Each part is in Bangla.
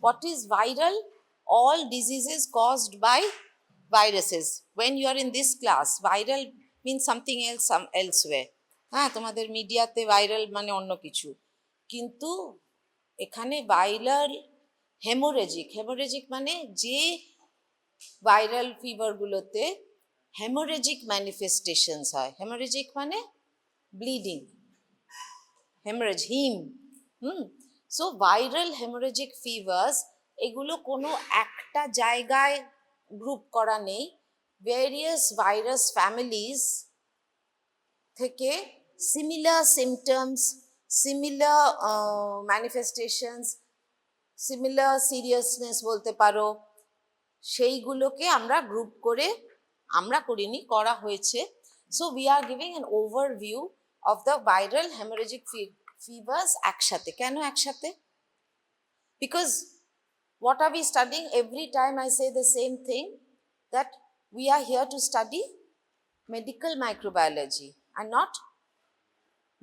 What is viral? All diseases caused by viruses. When you are in this class, viral means something else, some elsewhere. হ্যাঁ, তোমাদের মিডিয়াতে ভাইরাল মানে অন্য কিছু, কিন্তু এখানে ভাইরাল হেমোরেজিক মানে যে ভাইরাল ফিভারগুলোতে হেমোরেজিক ম্যানিফেস্টেশনস হয়। হেমোরেজিক মানে bleeding, haemorrhage, so viral haemorrhagic fevers, এগুলো কোনো একটা জায়গায় গ্রুপ করা নেই। ভেরিয়াস ভাইরাস ফ্যামিলিজ থেকে similar symptoms, similar manifestations, similar seriousness বলতে পারো, সেইগুলোকে আমরা গ্রুপ করে, আমরা করিনি, করা হয়েছে। So we are giving an overview of the viral haemorrhagic fevers একসাথে। কেন একসাথে? Because what are we studying? Every time I say the same thing, that we are here to study medical microbiology and not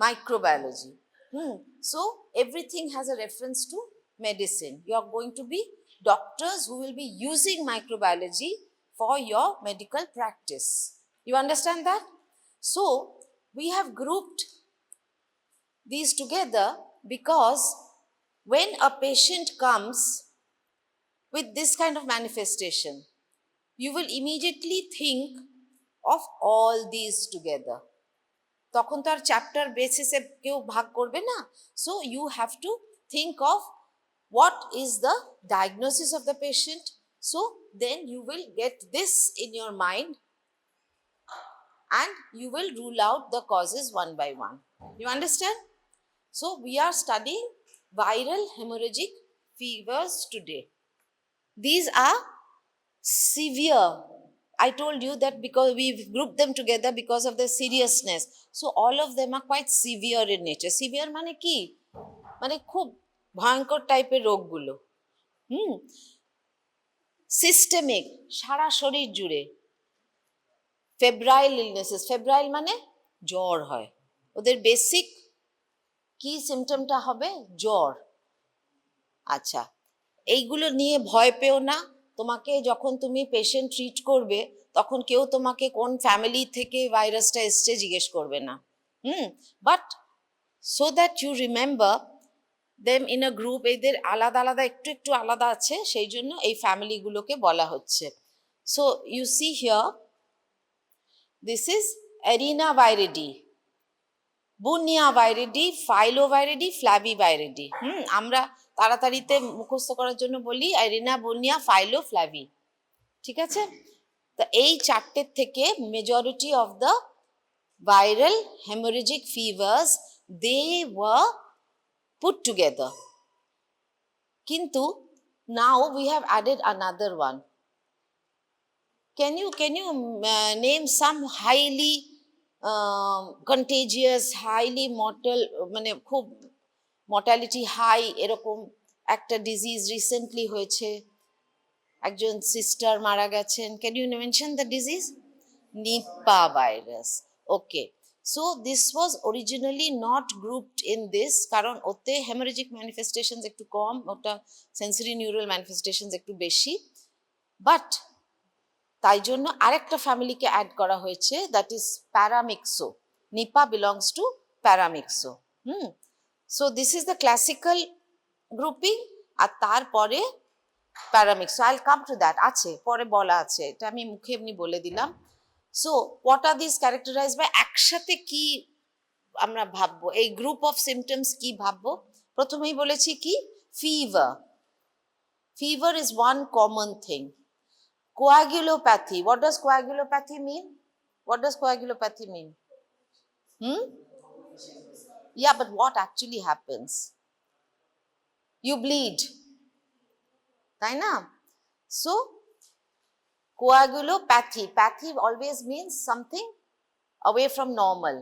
microbiology. So everything has a reference to medicine. You are going to be doctors who will be using microbiology for your medical practice. You understand that? So we have grouped these together because when a patient comes with this kind of manifestation, you will immediately think of all these together. তখন তো আর চ্যাপ্টার বেসিসে কেউ ভাগ করবে না। So you have to think of what is the diagnosis of the patient. So then you will get this in your mind and you will rule out the causes one by one. You understand? So we are studying viral hemorrhagic fevers today. These are severe. I told you that because we've grouped them together because of the seriousness. So all of them are quite severe in nature. Severe মানে কি? মানে খুব ভয়ঙ্কর টাইপের রোগগুলো। সিস্টেমিক, সারা শরীর জুড়ে। ফেব্রাইল ইলনেসেস, ফেব্রাইল মানে জ্বর হয়। ওদের বেসিক কি সিমটমটা হবে? জ্বর। আচ্ছা, এইগুলো নিয়ে ভয় পেও না। তোমাকে যখন তুমি পেশেন্ট ট্রিট করবে তখন কেউ তোমাকে কোন ফ্যামিলি থেকে ভাইরাসটা এসছে জিজ্ঞেস করবে না। But so that you remember them in a group, এদের আলাদা আলাদা একটু একটু আলাদা আছে, সেই জন্য এই ফ্যামিলিগুলোকে বলা হচ্ছে। So you see here, this is Arenaviridae, Bunyaviridae, ফাইলোভাইরিডি, Flaviviridae. আমরা তাড়াতাড়িতে মুখস্থ করার জন্য বলি এরিনা, বুনিয়া, ফাইলো, ফ্ল্যাভি। ঠিক আছে? তো এই চারটের থেকে majority of the viral haemorrhagic fevers they were put together. Kintu now we have added another one. Can you name some highly contagious, highly mortal, মানে খুব mortality high এরকম একটা ডিজিজ রিসেন্টলি হয়েছে, একজন সিস্টার মারা গেছেন? Can you mention the disease? Nipah virus. Okay. So this was originally not grouped in this কারণ ওতে hemorrhagic manifestations একটু কম, ওটা sensory neural manifestations একটু বেশি, বাট তাই জন্য আরেকটা ফ্যামিলিকে অ্যাড করা হয়েছে, that is paramyxo. Nipah belongs to paramyxo. So this is the classical grouping, আর তারপরে paramyxo. I will come to that, আছে পরে বলা আছে, এটা আমি মুখে এমনি বলে দিলাম। So what are this characterise by? একসাথে কি আমরা ভাববো, এই গ্রুপ অফ সিমটমস কি ভাববো? প্রথমেই বলেছি কি, fever. Fever is one common thing. Coagulopathy. What does coagulopathy mean? What does coagulopathy mean? Yeah, but what actually happens? You bleed. তাই না? So coagulopathy, pathy always means something away from normal.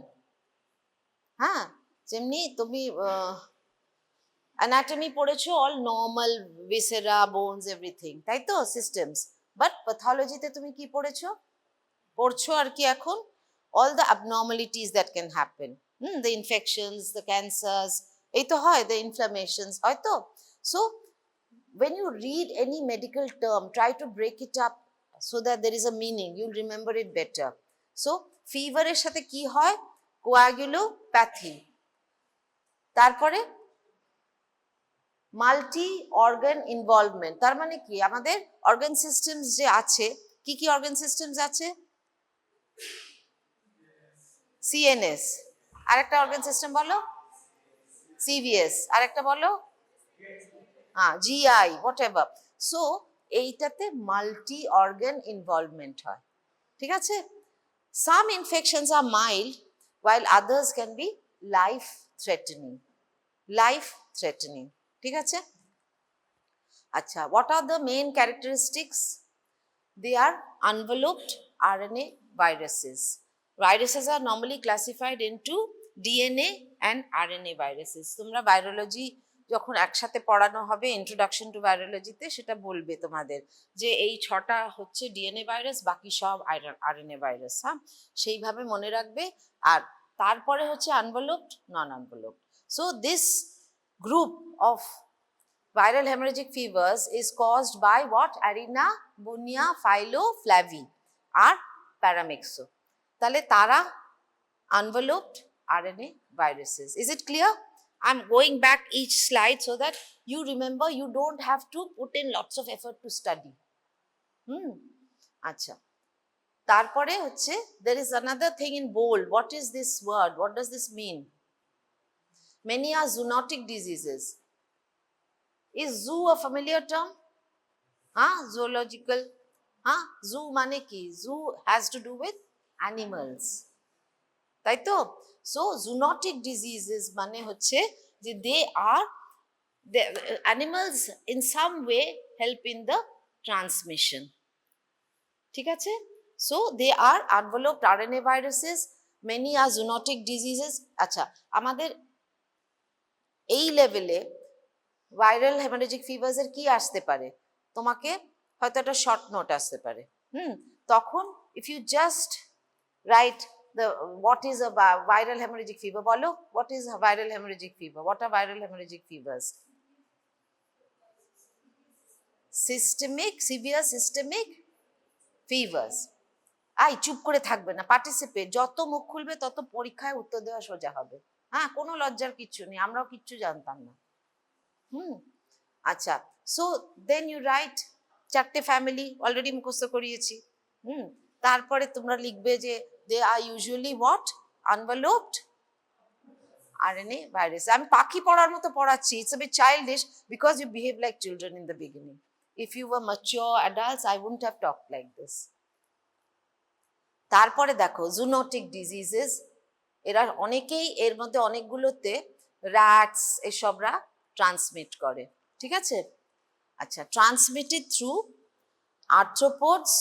হ্যাঁ, যেমনি তুমি anatomy পড়েছো, all normal, viscera, bones, everything, তাই তো, systems. বাট প্যাথোলজিতে তুমি কি পড়ছো আর কি এখন? All the abnormalities that can happen, the infections, the cancers, এই তো হয়, the inflammations, হয় তো। So when you read any medical term, try to break it up so that there is a meaning. You'll remember it better. So fever এর সাথে কি হয়? coagulopathy. তারপরে মাল্টি অর্গান ইনভলভমেন্ট, তার মানে কি আমাদের অর্গান সিস্টেমস যে আছে, কি কি অর্গান সিস্টেমস আছে? সিএনএস, আরেকটা অর্গান সিস্টেম বলো, সিভিএস, আরেকটা বলো, জিআই, হোয়াট এভার। সো এইটাতে মাল্টি অর্গান ইনভলভমেন্ট হয়, ঠিক আছে? Some infections are mild while others can be life threatening, life threatening, ঠিক আছে? আচ্ছা, what are the main characteristics? They are enveloped RNA viruses. Viruses are normally classified into DNA and RNA viruses. তোমরা ভাইরোলজি যখন একসাথে পড়ানো হবে ইন্ট্রোডাকশন টু ভাইরোলজিতে, সেটা বলবে তোমাদের যে এই 6টা হচ্ছে ডিএনএ ভাইরাস, বাকি সব আরএনএ ভাইরাস। হ্যাঁ, সেইভাবে মনে রাখবে। আর তারপরে হচ্ছে enveloped, non enveloped. So this group of viral hemorrhagic fevers is caused by what? Arena, Bunia, Philo, Flavi R Paramyxo. তাহলে তারা enveloped RNA viruses. Is it clear? I'm going back each slide so that you remember, you don't have to put in lots of effort to study. আচ্ছা, তারপরে হচ্ছে there is another thing in bold. What is this word? What does this mean? Many are zoonotic diseases. Is zoo a familiar term? Zoological. Zoo মানে কি? Zoo has to do with animals. তাই তো? So zoonotic diseases মানে হচ্ছে যে they are the animals in some way help in the transmission. ঠিক আছে? So they are enveloped RNA viruses. Many are zoonotic diseases. আচ্ছা, আমাদের এই লেভেলে ভাইরাল হেমারেজিক ফিভার্স এর কি আসতে পারে? তোমাকে হয়তো একটা শর্ট নোট আসতে পারে। তখন if you just write the what is a viral hemorrhagic fever, bolo what is a viral hemorrhagic fever, what are viral hemorrhagic fevers? Systemic, severe systemic fevers. I চুপ করে থাকবে না, পার্টিসিপেট। যত মুখ খুলবে তত পরীক্ষায় উত্তর দেওয়া সোজা হবে। হ্যাঁ, কোনো লজ্জার কিচ্ছু নেই, আমরাও কিচ্ছু জানতাম না। আচ্ছা, সো দেন ইউ রাইট 4টে ফ্যামিলি অলরেডি মুখস্থ করিয়েছি। তারপরে তোমরা লিখবে যে they are usually what? Enveloped RNA virus. আমি পাখি পড়ার মতো পড়াচ্ছি, it's a bit childish because you behave like children in the beginning. If you were mature adults, I wouldn't have talked like this. তারপরে দেখো জুনোটিক ডিজিজেস, এরা অনেকেই, এর মধ্যে অনেকগুলোতে র্যাটস এসবরা ট্রান্সমিট করে, ঠিক আছে? আচ্ছা, transmitted through arthropods.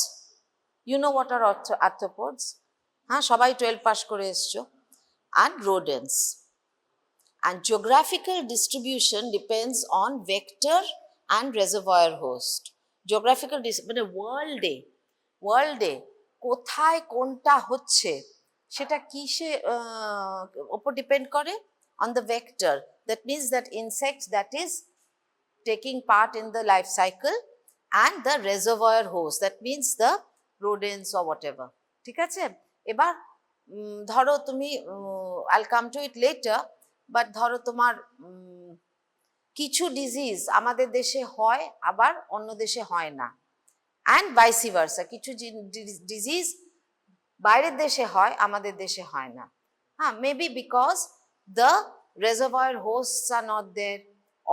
You know what are arthropods? হ্যাঁ, সবাই 12 পাস করে এসছো। and rodents. And geographical distribution depends on vector and reservoir host. Geographical মানে ওয়ার্ল্ডে কোথায় কোনটা হচ্ছে সেটা কিসে উপর ডিপেন্ড করে? on the vector. That means that insect that is taking part in the life cycle, and the reservoir host, that means the rodents or whatever. ঠিক আছে? এবার ধরো তুমি I'll come to it later, but ধরো তোমার কিছু ডিজিজ আমাদের দেশে হয় আবার অন্য দেশে হয় না, and vice versa. কিছু ডিজিজ বাইরের দেশে হয়, আমাদের দেশে হয় না। maybe because the reservoir hosts are not there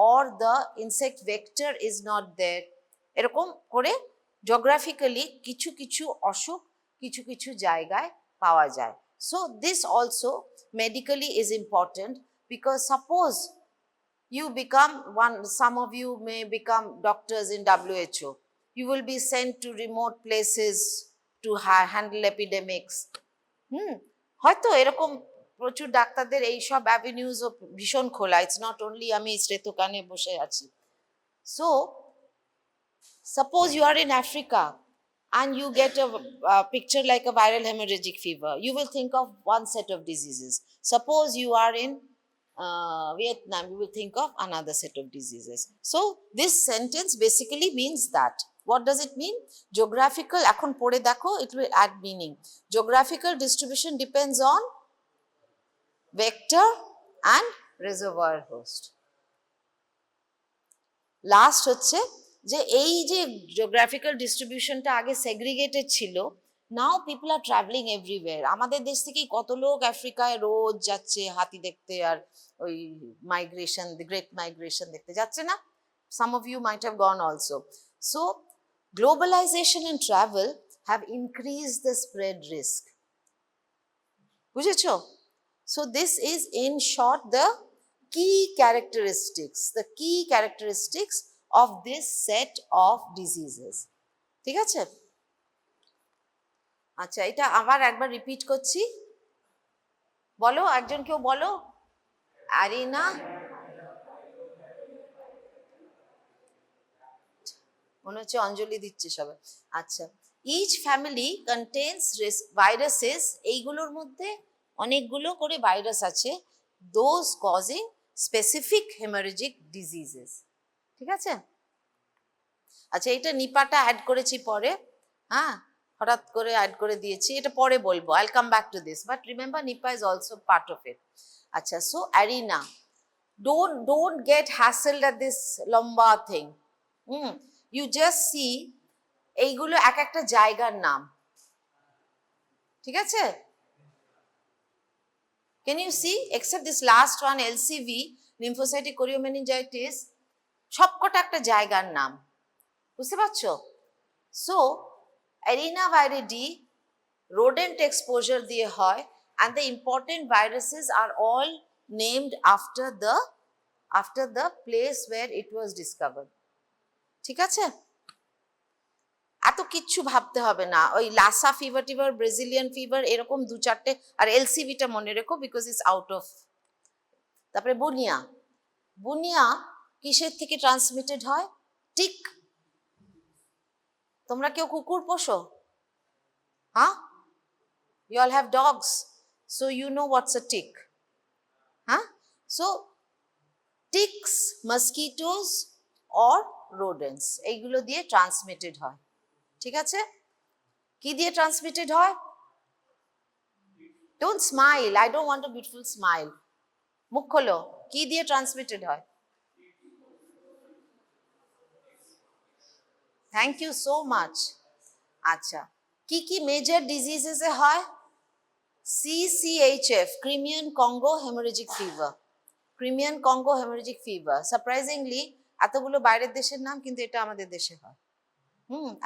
or the insect vector is not there. এরকম করে জিওগ্রাফিক্যালি কিছু কিছু অসুখ কিছু কিছু জায়গায় পাওয়া যায়। So this also medically is important, because suppose you become some of you may become doctors in WHO. You will be sent to remote places to handle epidemics. হয়তো এরকম প্রচুর ডাক্তারদের এইসব অ্যাভিনিউজ ভীষণ খোলা। ইটস নট অনলি আমি শ্রেতকানে বসে আছি। So suppose you are in Africa and you get a picture like a viral hemorrhagic fever, you will think of one set of diseases. Suppose you are in Vietnam, you will think of another set of diseases. So this sentence basically means that. What does it mean? Geographical, এখন পড়ে দেখো, it will add meaning. Geographical distribution depends on vector and reservoir host. Last হচ্ছে যে এই যে জিওগ্রাফিক্যাল ডিস্ট্রিবিউশনটা আগে সেগ্রিগেটেড ছিল, নাও পিপল আর ট্রাভেলিং এভরিওয়্যার। আমাদের দেশ থেকেই কত লোক আফ্রিকায় রোজ যাচ্ছে হাতি দেখতে, আর ওই মাইগ্রেশন, দি গ্রেট মাইগ্রেশন দেখতে যাচ্ছে না? Some of you might have gone also. So globalisation and travel have increase the spread risk. বুঝেছো? So this is in short the key characteristics of this set of diseases. ঠিক আছে? আচ্ছা, এটা আবার একবার রিপিট করছি, বলো, একজন কেউ বলো। অ্যারিনা, মনে হচ্ছে অঞ্জলি দিচ্ছে সবাই। আচ্ছা, ইচ ফ্যামিলি কন্টেন্স ভাইরাসেস, এইগুলোর মধ্যে অনেকগুলো করে ভাইরাস আছে, those causing specific haemorrhagic diseases. ঠিক আছে? আচ্ছা, এটা নিপাটা অ্যাড করেছি পরে, হ্যাঁ, হঠাৎ করে অ্যাড করে দিয়েছি, এটা পরে বলবো, I'll come back to this, but remember Nipah is also part of it. আচ্ছা, so arena, don't get hassled at this লম্বা থিং। ইউ জাস্ট সি এইগুলো এক একটা জায়গার নাম। ঠিক আছে? Can you see, except this last one, LCV, lymphocytic choriomeningitis, সবকটা একটা জায়গার নাম। বুঝতে পারছো? সো অ্যারিনা ভাইরিডি rodent exposure দিয়ে হয়, and the important viruses are all named after the place where it was discovered. ঠিক আছে? এত কিচ্ছু ভাবতে হবে না, ওই লাসা ফিভার টিভার, ব্রাজিলিয়ান ফিভার, এরকম দু চারটে, আর এলসিভিটা মনে রেখো বিকজ ইটস আউট অফ। তারপরে বুনিয়া, বুনিয়া কিসের থেকে ট্রান্সমিটেড হয়? টিক। তোমরা কেউ কুকুর পোষো? হ্যাঁ, you all have dogs, so you know what's a tick. হ্যাঁ, so ticks, mosquitoes or rodents, এইগুলো দিয়ে ট্রান্সমিটেড হয়। ঠিক আছে? কি দিয়ে ট্রান্সমিটেড হয়? Don't smile, I don't want a beautiful smile. মুখ খোলো, কি দিয়ে ট্রান্সমিটেড হয়? Thank you so much. আচ্ছা, কি কি মেজর ডিজিজেসে হয়? CCHF, Crimean Congo haemorrhagic fever, Crimean Congo haemorrhagic fever. Surprisingly এতগুলো বাইরের দেশের নাম, কিন্তু এটা আমাদের দেশে হয়।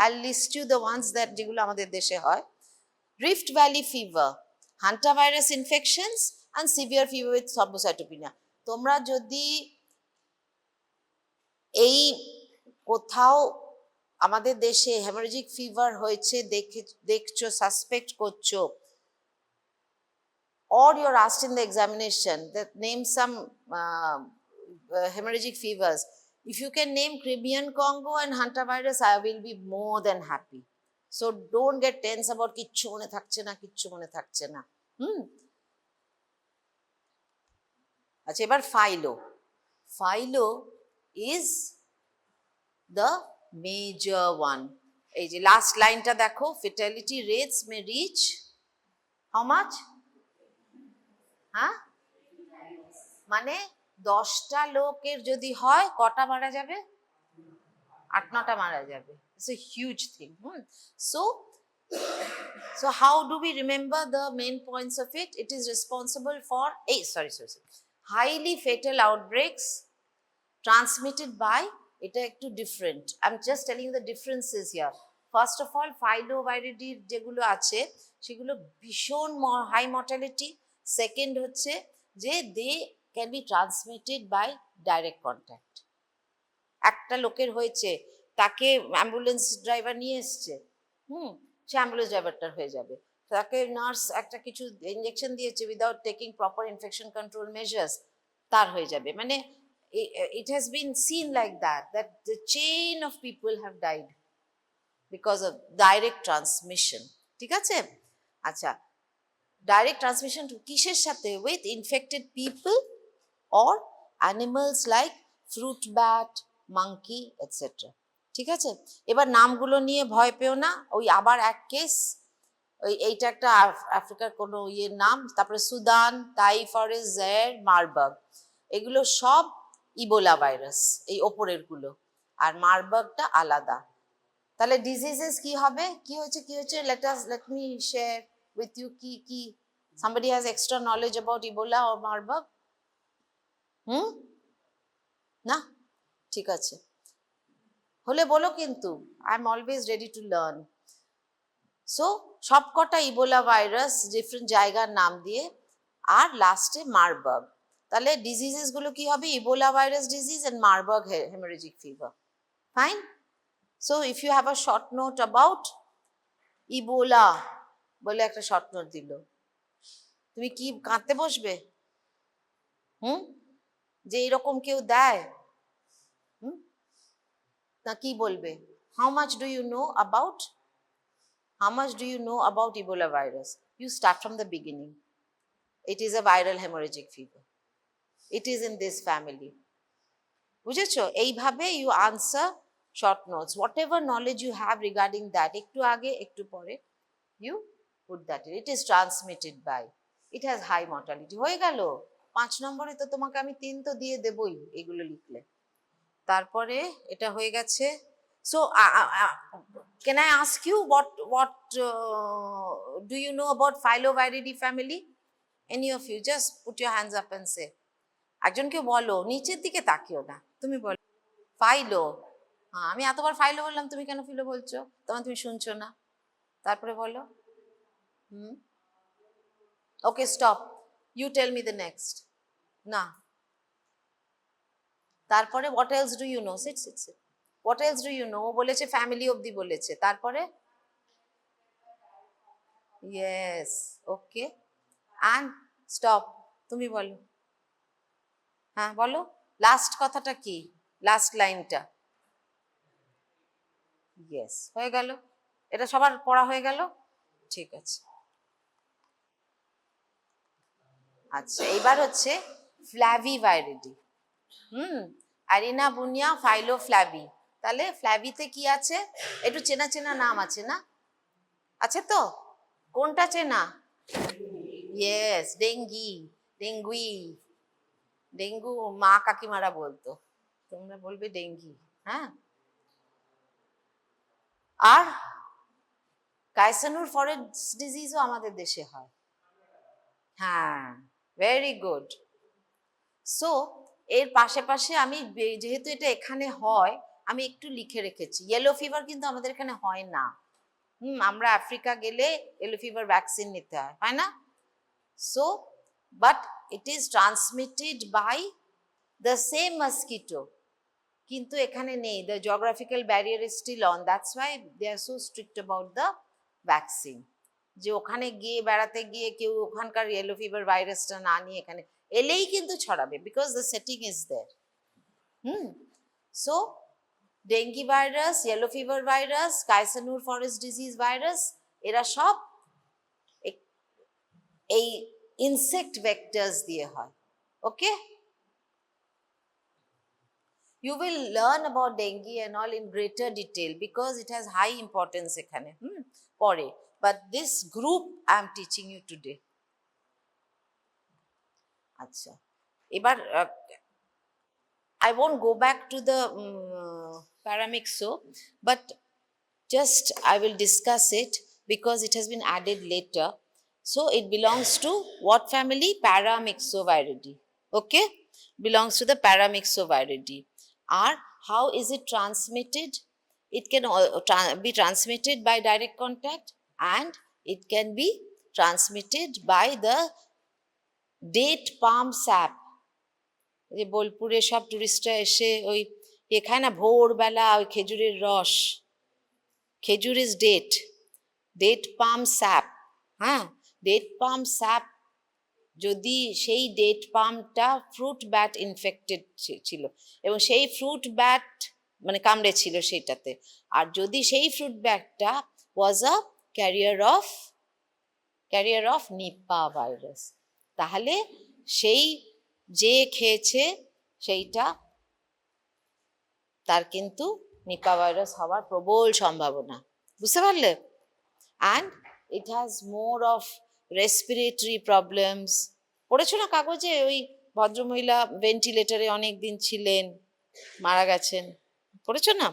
I'll list you the ones that যেগুলো আমাদের দেশে হয়। Rift Valley fever, hantavirus infections and severe fever with thrombocytopenia. তোমরা যদি এই কোথাও আমাদের দেশে হেমোরেজিক ফিভার হয়েছে দেখছো, সাসপেক্ট করছো, or you're asked in the examination that name some hemorrhagic fevers, if you can name Crimean Congo and hantavirus, I will be more than happy. So don't get tense about কিচ্ছু মনে থাকছে না, কিচ্ছু মনে থাকছে না। আচ্ছা, এবার filo. Filo is the major one. এই যে লাস্ট লাইনটা দেখো, fatality rates may reach how much? হ্যাঁ, মানে 10টা লোকের যদি হয় কটা মারা যাবে? 8-9টা মারা যাবে। It's a huge thing. So how do we remember the main points of it? It is responsible for highly fatal outbreaks transmitted by, এটা একটু different. I'm just telling you the differences here. First of all, filoviridae যেগুলো আছে সেগুলো ভীষণ high mortality. Second হচ্ছে যে they can be transmitted by direct contact. একটা লোকের হয়েছে, তাকে অ্যাম্বুলেন্স ড্রাইভার নিয়ে এসছে, সে অ্যাম্বুলেন্স ড্রাইভারটার হয়ে যাবে। তাকে নার্স একটা কিছু ইঞ্জেকশন দিয়েছে without taking proper infection control measures, তার হয়ে যাবে। মানে it has been seen like that the chain of people have died because of direct transmission. ঠিক আছে? আচ্ছা, ডাইরেক্ট ট্রান্সমিশন কিসের সাথে? With infected people or animals like fruit bat, monkey, etc. ঠিক আছে, এবার নামগুলো নিয়ে ভয় পেও না, ওই আবার এক কেস, এইটা একটা আফ্রিকার কোনো ইয়ের নাম, তারপরে সুদান, তাই ফরেস্ট, জায়ার, মারবার্গ, এগুলো সব ইবোলা ভাইরাস, এই ওপরের গুলো, আর মারবার্গটা আলাদা। তাহলে ডিজিজেস কি হবে, কি হয়েছে, let me share with you কি somebody has extra knowledge about Ebola or Marburg? না, ঠিক আছে, হলে বলো কিন্তু, I am always ready to learn. So সবকটা ইবোলা ভাইরাস ডিফারেন্ট জায়গার নাম দিয়ে, আর লাস্টে মারবার্গ। তাহলে ডিজিজেস গুলো কি হবে, Ebola virus disease and Marburg haemorrhagic fever. Fine. So if you have a short note about Ebola বলে একটা শর্ট নোট দিল, তুমি কি কাঁদতে বসবে? যে এরকম কেউ দেয়, না কি বলবে? How much do you know about How much do you know about Ebola virus? You start from the beginning. It is a viral hemorrhagic fever. It is in this family. বুঝেছো? এইভাবে you answer short notes. Whatever knowledge you have regarding that, একটু আগে একটু পরে, you put that in. It is transmitted by. It has high mortality. হয়ে গেল। 5 নম্বরে তো তোমাকে আমি 3 তো দিয়ে দেবই এগুলো লিখলে। তারপরে এটা হয়ে গেছে। So, can I ask you what do you know about Filoviridae family? Any of you, just put your hands up and say. একজনকে বলো, নিচের দিকে তাকিও না, তুমি বলো ফাইলো। হ্যাঁ, আমি এতবার ফাইলো বললাম, তুমি কেন ফিলো বলছো? তুমি শুনছো না, তারপরে বলো। Okay, stop, you tell me the next. না, তারপরে what else do you know? Sit. What else do you know? বলেছে ফ্যামিলি অবধি বলেছে, তারপরে yes, okay, and stop, তুমি বলো। হ্যাঁ বলো, লাস্ট কথাটা কি, লাস্ট লাইনটা? ইয়েস, হয়ে গেল, এটা সবার পড়া হয়ে গেল, ঠিক আছে। আচ্ছা, এবার হচ্ছে ফ্ল্যাভিভাইরিডি। অ্যারিনাবুনিয়া ফাইলোফ্ল্যাভি। তাহলে ফ্ল্যাভিতে কি আছে? একটু চেনা চেনা নাম আছে না? আছে তো? কোনটা চেনা? ইয়েস, ডেঙ্গু মা কাকিমারা বলতো, তোমরা বলবে ডেঙ্গি। হ্যাঁ, আর কাইসানুর ফরেস্ট ডিজিজও আমাদের দেশে হয়। হ্যাঁ, ভেরি গুড। সো এর পাশে আমি, যেহেতু এটা এখানে হয়, আমি একটু লিখে রেখেছি। ইয়েলো ফিভার কিন্তু আমাদের এখানে হয় না। আমরা আফ্রিকা গেলে ইয়েলো ফিভার ভ্যাকসিন নিতে হয় না? So but it is transmitted by the same mosquito, কিন্তু এখানে নেই। The geographical barrier is still on, that's why they are so strict about the vaccine, যে ওখানে গিয়ে বেড়াতে গিয়ে কেউ ওখানকার ইয়েলো ফিভার ভাইরাসটা না নিয়ে এখানে এলেই কিন্তু ছড়াবে, because the setting is there. So dengue virus, yellow fever virus, Kyasanur forest disease virus, এরা সব এই ইনসেক্ট ভেক্টরস দিয়ে হয়। ওকে, you will learn about dengue and all in greater detail because it has high importance ekhane pore, but this group I am teaching you today. Acha, ebar I won't go back to the paramyxo, but just I will discuss it because it has been added later. So it belongs to what family? Paramyxoviridae. Okay, belongs to the Paramyxoviridae. Or how is it transmitted? It can be transmitted by direct contact, and it can be transmitted by the date palm sap. যে বোলপুরে সব টুরিস্টরা এসে ওই এখানে না ভোরবেলা ওই খেজুরের রস, খেজুর ইজ ডেট পাম স্যাপ। হ্যাঁ, ডেট পাম স্যাপ, যদি সেই ডেট পামটা ফ্রুট ব্যাট ইনফেক্টেড ছিল এবং সেই ফ্রুট ব্যাট মানে কামড়েছিল সেইটাতে, আর যদি সেই ফ্রুট ব্যাটটা ওয়াজ আ ক্যারিয়ার অফ নিপা ভাইরাস, তাহলে সেই যে খেয়েছে সেইটা তার কিন্তু নিপা ভাইরাস হওয়ার প্রবল সম্ভাবনা, বুঝতে পারলে? And it has more of respiratory problems. পড়েছো না কাগজে, ওই ভদ্রমহিলা ভেন্টিলেটরে অনেক দিন ছিলেন, মারা গেছেন, পড়েছো না?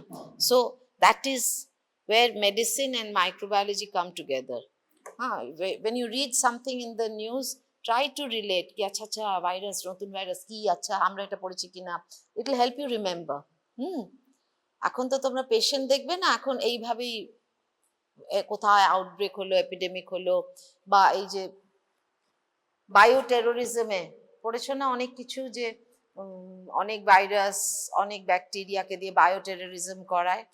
So that is where medicine and microbiology come together. When you read something in the news, try to relate কি আচ্ছা আচ্ছা ভাইরাস, নতুন ভাইরাস কি, আচ্ছা আমরা এটা পড়েছি কিনা, it will help you remember. এখন তো তোমরা পেশেন্ট দেখবে না, এখন এইভাবেই কোথায় আউটব্রেক হলো, এপিডেমিক হলো, বা এই যে বায়ো টেরোরিজমে পড়েছো না অনেক কিছু, যে অনেক ভাইরাস অনেক ব্যাকটেরিয়াকে দিয়ে বায়ো টেরোরিজম করায়।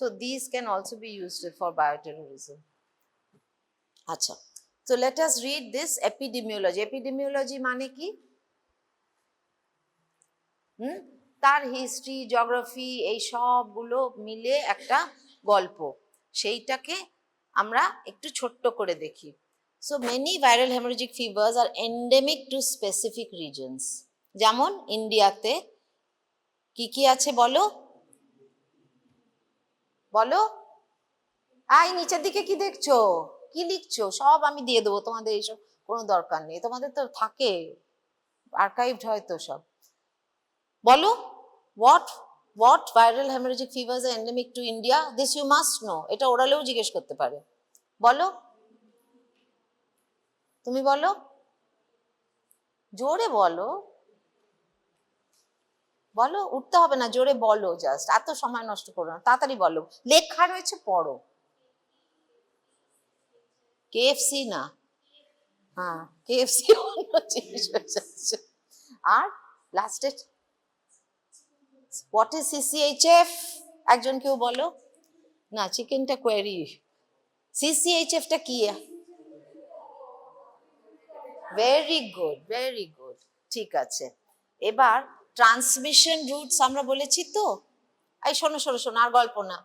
So these can also be used for bioterrorism. আচ্ছা, so let us read this epidemiology. Epidemiology মানে কি? তার হিস্ট্রি, জিওগ্রাফি, এই সবগুলো মিলে একটা গল্প, সেইটাকে আমরা একটু ছোট্ট করে দেখি। So many viral hemorrhagic fevers are endemic to specific regions. যেমন ইন্ডিয়াতে কি কি আছে বলো বলো। আই নিচের দিকে কি দেখছো, কি লিখছো? সব আমি দিয়ে দেবো, তোমাদের এইসব কোনো দরকার নেই, তোমাদের তো থাকে আর্কাইভড হয়তো সব। বলো, what viral hemorrhagic fevers are endemic to India? This you must know. এটা ওরালেও জিজ্ঞেস করতে পারে। বলো, তুমি বলো, জোরে বলো, বলো, উঠতে হবে না, জোরে বলো, জাস্ট এত সময় নষ্ট করো না, তাড়াতাড়ি বলো, লেখা রয়েছে পড়ো। কেএফসি না, হ্যাঁ কেএফসি অন্য জিনিস হয়ে যাচ্ছে। আর লাস্টে হোয়াট ইজ সিসিএইচএফ, একজন কেউ বলো না, চিকেনটা কোয়েরি। সিসিএইচএফটা কি? ভেরি গুড, ভেরি গুড, ঠিক আছে। এবার ট্রান্সমিশন রুটস আমরা বলেছি তো, এই শোনো শোনো শোনো, আর গল্প না।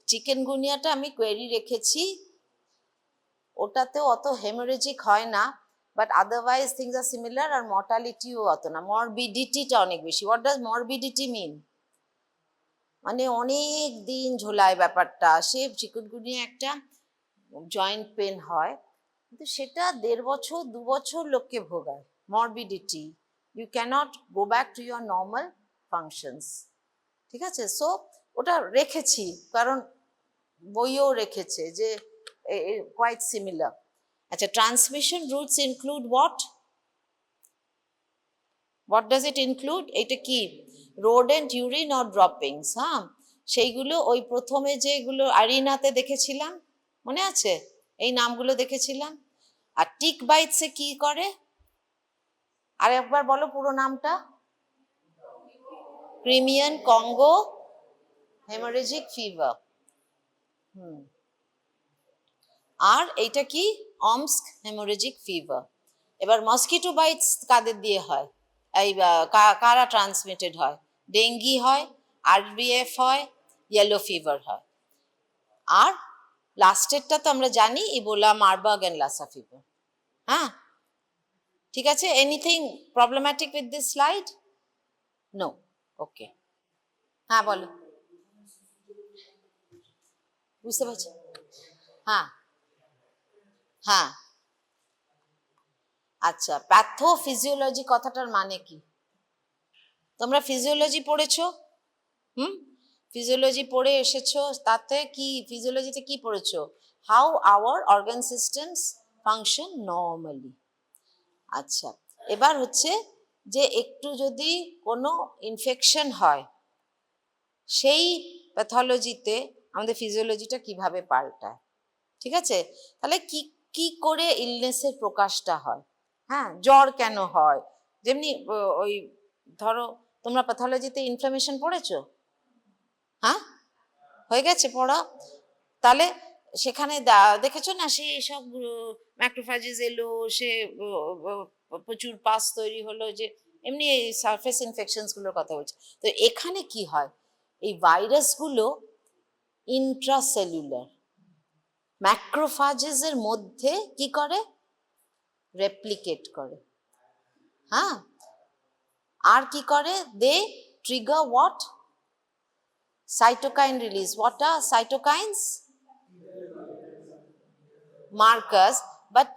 চিকেনগুনিয়াটা আমি কোয়েরি রেখেছি, ওটাতেও অত হেমোরেজিক হয় না, but otherwise things are similar, আর মর্টালিটিও অত না, মরবিডিটিটা অনেক বেশি। What does morbidity mean? মানে অনেক দিন ঝোলায় ব্যাপারটা। সে চিকুনগুনিয়া একটা জয়েন্ট পেন হয়, কিন্তু সেটা 1.5 বছর 2 বছর লোককে ভোগায়। Morbidity, you cannot go back to your normal functions, ঠিক আছে? সো ওটা রেখেছি, কারণ বইও রেখেছে যে কোয়াইট সিমিলার। আচ্ছা, transmission routes include what does it include? এটা কি? Rodent, urine or droppings. হ্যাঁ, সেইগুলো ওই প্রথমে যেগুলো আরিনাতে দেখেছিলাম, মনে আছে? এই নামগুলো দেখেছিলাম। আর টিক বাইটসে কি করে? আর একবার বলো পুরো নামটা। Crimean Congo haemorrhagic fever. আর এইটা কি? Omsk haemorrhagic fever. এবার মসকিটো বাইটস কাদের দিয়ে হয়? এই কারা ট্রান্সমিটেড হয়? ডেঙ্গি হয়, আরবিএফ হয়, ইয়েলো ফিভার হয়। আর লাস্টেরটা তো আমরা জানি, Ebola, Marburg and Lassa fever. হ্যাঁ, ঠিক আছে। Anything problematic with this slide? No, okay. হ্যাঁ বলো, বুঝতে পারছি। হ্যাঁ হ্যাঁ, আচ্ছা, প্যাথোফিজিওলজি কথাটার মানে কি? তোমরা ফিজিওলজি পড়েছো? ফিজিওলজি পড়ে এসেছো, তাতে কি ফিজিওলজিতে কি পড়েছো? How hour organ systems function normally. আচ্ছা, এবার হচ্ছে যে একটু যদি কোনো ইনফেকশন হয়, সেই প্যাথোলজিতে আমাদের ফিজিওলজিটা কিভাবে পাল্টায়, ঠিক আছে? তাহলে কি কি করে ইলনেসের প্রকাশটা হয়? হ্যাঁ, জ্বর কেন হয়? যেমনি ওই ধরো, তোমরা প্যাথোলজিতে ইনফ্লামেশন পড়েছো? হ্যাঁ, হয়ে গেছে পড়া? তাহলে সেখানে দেখেছো না, সেই সব ম্যাক্রোফাজেস এলো, সে প্রচুর পাস তৈরি হলো, যে এমনি এই সারফেস ইনফেকশনস গুলোর কথা বলছি। তো এখানে কি হয়? এই ভাইরাসগুলো ইন্ট্রাসেলুলার ম্যাক্রোফাজেসের মধ্যে কি করে? রেপ্লিকেট করে। হ্যাঁ, আর কি করে? They trigger what? Cytokine release. What are cytokines? Markers. But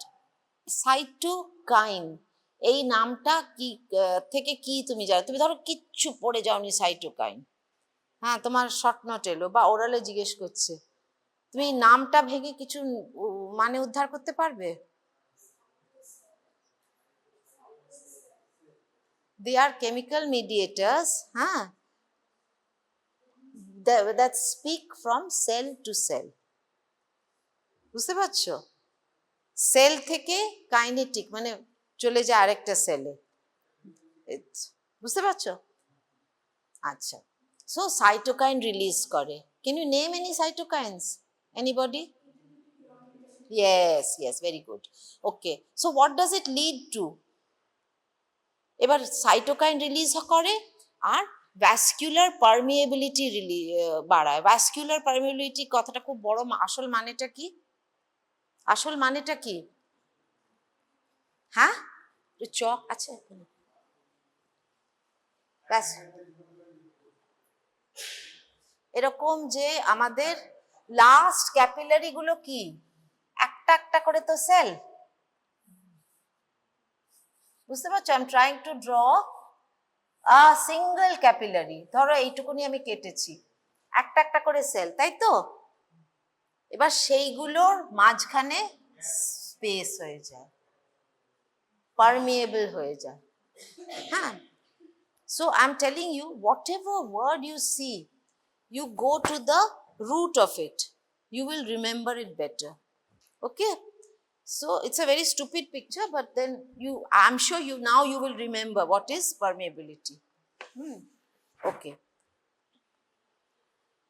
cytokine এই নামটা কি থেকে কি তুমি জানো? তুমি ধরো কিচ্ছু পড়ে যাওনি সাইটোকাইন, হ্যাঁ, তোমার শর্ট নোট এলো বা ওরালে জিজ্ঞেস করছে, তুমি নামটা ভেঙে কিছু মানে উদ্ধার করতে পারবে? দে আর কেমিক্যাল মিডিয়েটার্স, হ্যাঁ, that speak from cell to cell. বুঝতে পারছো? সেল থেকে কাইনেটিক মানে চলে যায় আরেকটা সেলে। বুঝতে পারছো? আচ্ছা, সো সাইটোকাইন রিলিজ করে। Can you name any cytokines? Anybody? Yes yes, very good. Okay, so what does it lead to? এবার সাইটোকাইন রিলিজ করে আর ভ্যাসকুলার পারমিয়েবিলিটি বাড়ায়। ভ্যাসকুলার পারমিয়েবিলিটি কথাটা খুব বড়, আসল মানেটা কি? আসল মানেটা কি? হ্যাঁ, চক আছে ব্যাস, এরকম যে আমাদের লাস্ট ক্যাপিলারি গুলো কি একটা একটা করে তো সেল। বুঝতে পারছো? I am trying to draw a single capillary. ধরো এইটুকুনি আমি কেটেছি, একটা একটা করে সেল, তাই তো? এবার সেইগুলোর মাঝখানে স্পেস হয়ে যায়, পারমিয়েবল হয়ে যায়। হ্যাঁ, so I'm telling you, whatever word you see, you go to the root of it, you will remember it better. Okay, so it's a very stupid picture, but then I'm sure you will remember what is permeability. Okay,